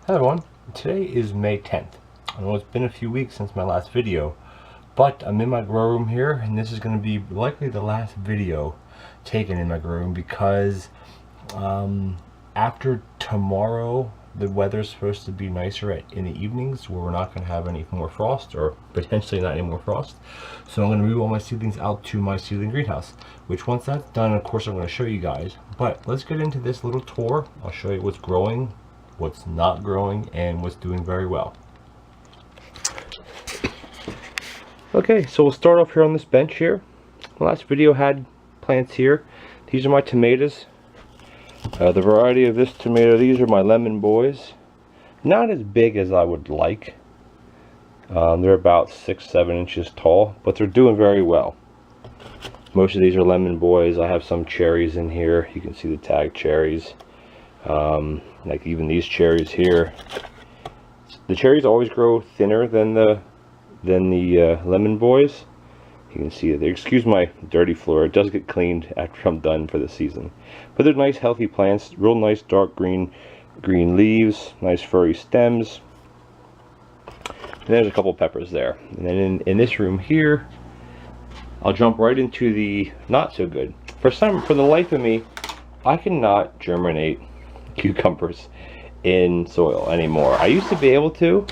Hello everyone, today is May 10th. I know it's been a few weeks since my last video, but I'm in my grow room here and this is going to be likely the last video taken in my grow room because after tomorrow the weather's supposed to be nicer in the evenings where we're not going to have any more frost, or potentially not any more frost. So I'm going to move all my seedlings out to my seedling greenhouse, which once that's done, of course, I'm going to show you guys. But let's get into this little tour. I'll show you what's growing, what's not growing, and what's doing very well. Okay, so we'll start off here on this bench here. The last video had plants here. These are my tomatoes. The variety of this tomato, these are my lemon boys. Not as big as I would like. They're about 6-7 inches tall, but they're doing very well. Most of these are lemon boys. I have some cherries in here. You can see the tag cherries. Like even these cherries here. The cherries always grow thinner than the lemon boys. You can see it there. Excuse my dirty floor. It does get cleaned after I'm done for the season. But they're nice, healthy plants. Real nice dark green leaves. Nice furry stems. And there's a couple peppers there. And then in this room here, I'll jump right into the not so good. For the life of me, I cannot germinate cucumbers in soil anymore. I used to be able to,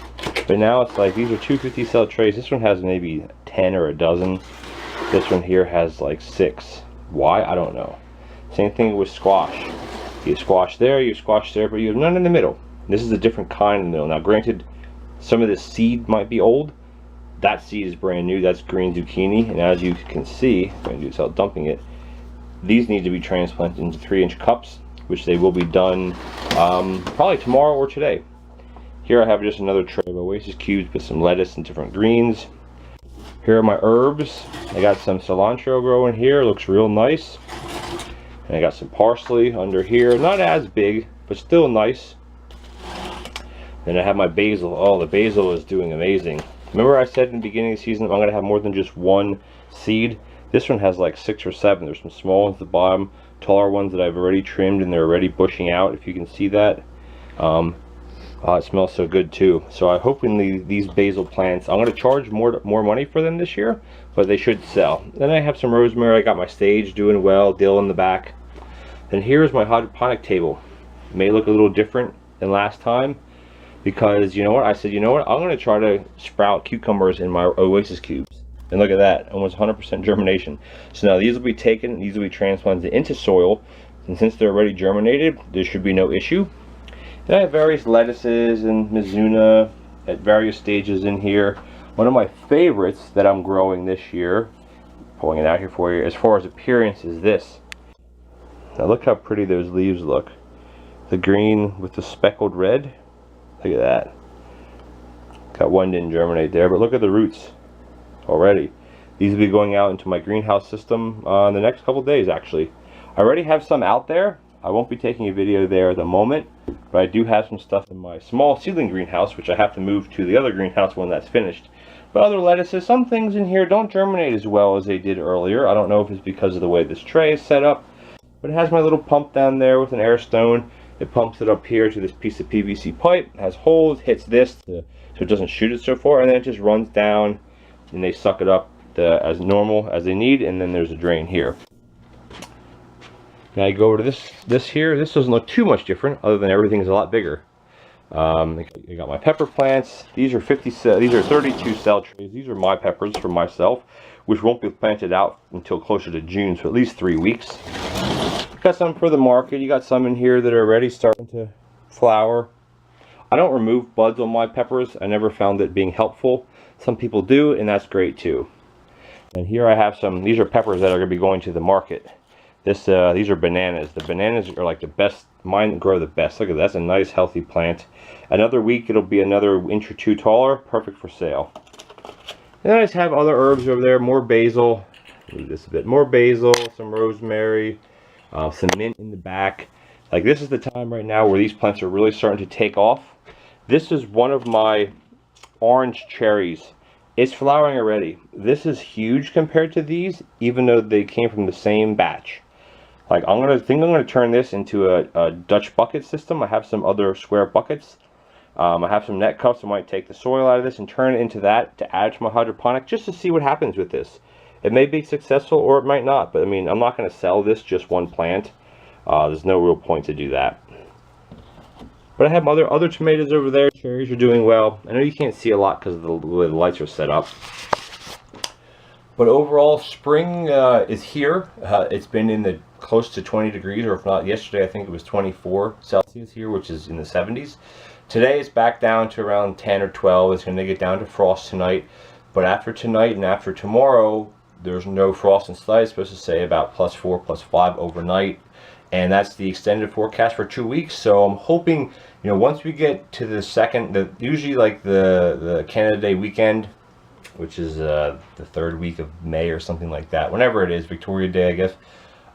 but now it's like these are 250 cell trays. This one has maybe 10 or a dozen. This one here has like 6. Why? I don't know. Same thing with squash. You squash there, but you have none in the middle. This is a different kind in the middle. Now granted, some of this seed might be old. That seed is brand new. That's green zucchini, and as you can see, I'm going to do this without dumping it. These need to be transplanted into 3-inch cups, which they will be done probably tomorrow or today. Here I have just another tray of oasis cubes with some lettuce and different greens. Here are my herbs. I got some cilantro growing here, looks real nice. And I got some parsley under here, not as big, but still nice. Then I have my basil. Oh, the basil is doing amazing. Remember I said in the beginning of the season I'm going to have more than just one seed? This one has like 6 or 7. There's some small ones at the bottom, taller ones that I've already trimmed, and they're already bushing out, if you can see that. It smells so good too. So I hope in these basil plants, I'm going to charge more money for them this year, but they should sell. Then I have some rosemary. I got my sage doing well, dill in the back. Then here's my hydroponic table. It may look a little different than last time, because you know what? I said, you know what? I'm going to try to sprout cucumbers in my oasis cubes. And look at that, almost 100% germination. So now these will be taken, these will be transplanted into soil, and since they're already germinated, there should be no issue. Then I have various lettuces and mizuna at various stages in here. One of my favorites that I'm growing this year, pulling it out here for you, as far as appearance, is this. Now look how pretty those leaves look. The green with the speckled red. Look at that. Got one didn't germinate there, but look at the roots already. These will be going out into my greenhouse system in the next couple days actually. I already have some out there. I won't be taking a video there at the moment, but I do have some stuff in my small seedling greenhouse, which I have to move to the other greenhouse when that's finished. But other lettuces, some things in here don't germinate as well as they did earlier. I don't know if it's because of the way this tray is set up, but it has my little pump down there with an air stone. It pumps it up here to this piece of PVC pipe. It has holes, hits this so it doesn't shoot it so far, and then it just runs down and they suck it up as normal as they need, and then there's a drain here. Now I go over to this here. This doesn't look too much different, other than everything's a lot bigger. I got my pepper plants. These are 32 cell trays. These are my peppers for myself, which won't be planted out until closer to June, so at least 3 weeks. Got some for the market. You got some in here that are already starting to flower. I don't remove buds on my peppers. I never found it being helpful. Some people do, and that's great too. And here I have some. These are peppers that are going to be going to the market. These are bananas. The bananas are like the best. Mine grow the best. Look at that. That's a nice healthy plant. Another week it'll be another inch or 2 taller. Perfect for sale. And then I just have other herbs over there. More basil. Move this a bit. More basil. Some rosemary. Some mint in the back. Like this is the time right now where these plants are really starting to take off. This is one of my orange cherries. It's flowering already. This is huge compared to these, even though they came from the same batch. Like I'm gonna turn this into a Dutch bucket system. I have some other square buckets. I have some net cups. I might take the soil out of this and turn it into that to add to my hydroponic just to see what happens with this. It may be successful or it might not, but I mean, I'm not going to sell this just one plant. There's no real point to do that. But I have other tomatoes over there. Cherries are doing well. I know you can't see a lot because of the way the lights are set up. But overall, spring is here. It's been in the close to 20 degrees, or if not, yesterday I think it was 24 Celsius here, which is in the 70s. Today it's back down to around 10 or 12. It's going to get down to frost tonight. But after tonight and after tomorrow, there's no frost in sight. It's supposed to say about +4, +5 overnight. And that's the extended forecast for 2 weeks. So I'm hoping, you know, once we get to the usually like the Canada Day weekend, which is the 3rd week of May or something like that. Whenever it is, Victoria Day, I guess.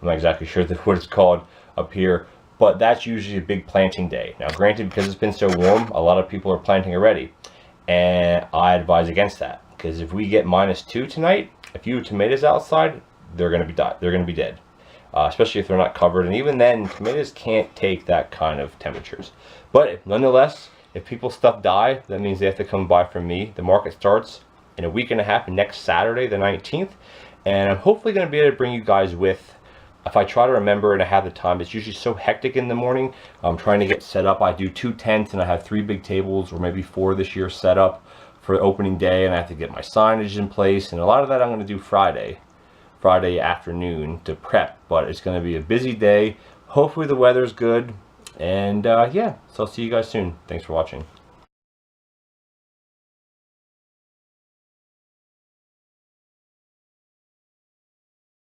I'm not exactly sure what it's called up here. But that's usually a big planting day. Now, granted, because it's been so warm, a lot of people are planting already. And I advise against that. Because if we get -2 tonight, if you have tomatoes outside, they're going to be dead. Especially if they're not covered. And even then, tomatoes can't take that kind of temperatures. But nonetheless, if people's stuff die, that means they have to come buy from me. The market starts in a week and a half, next Saturday, the 19th. And I'm hopefully going to be able to bring you guys with, if I try to remember and I have the time. It's usually so hectic in the morning. I'm trying to get set up. I do 2 tents and I have 3 big tables, or maybe 4 this year set up for opening day. And I have to get my signage in place. And a lot of that I'm going to do Friday afternoon to prep. But it's going to be a busy day. Hopefully the weather's good. And yeah, so I'll see you guys soon. Thanks for watching.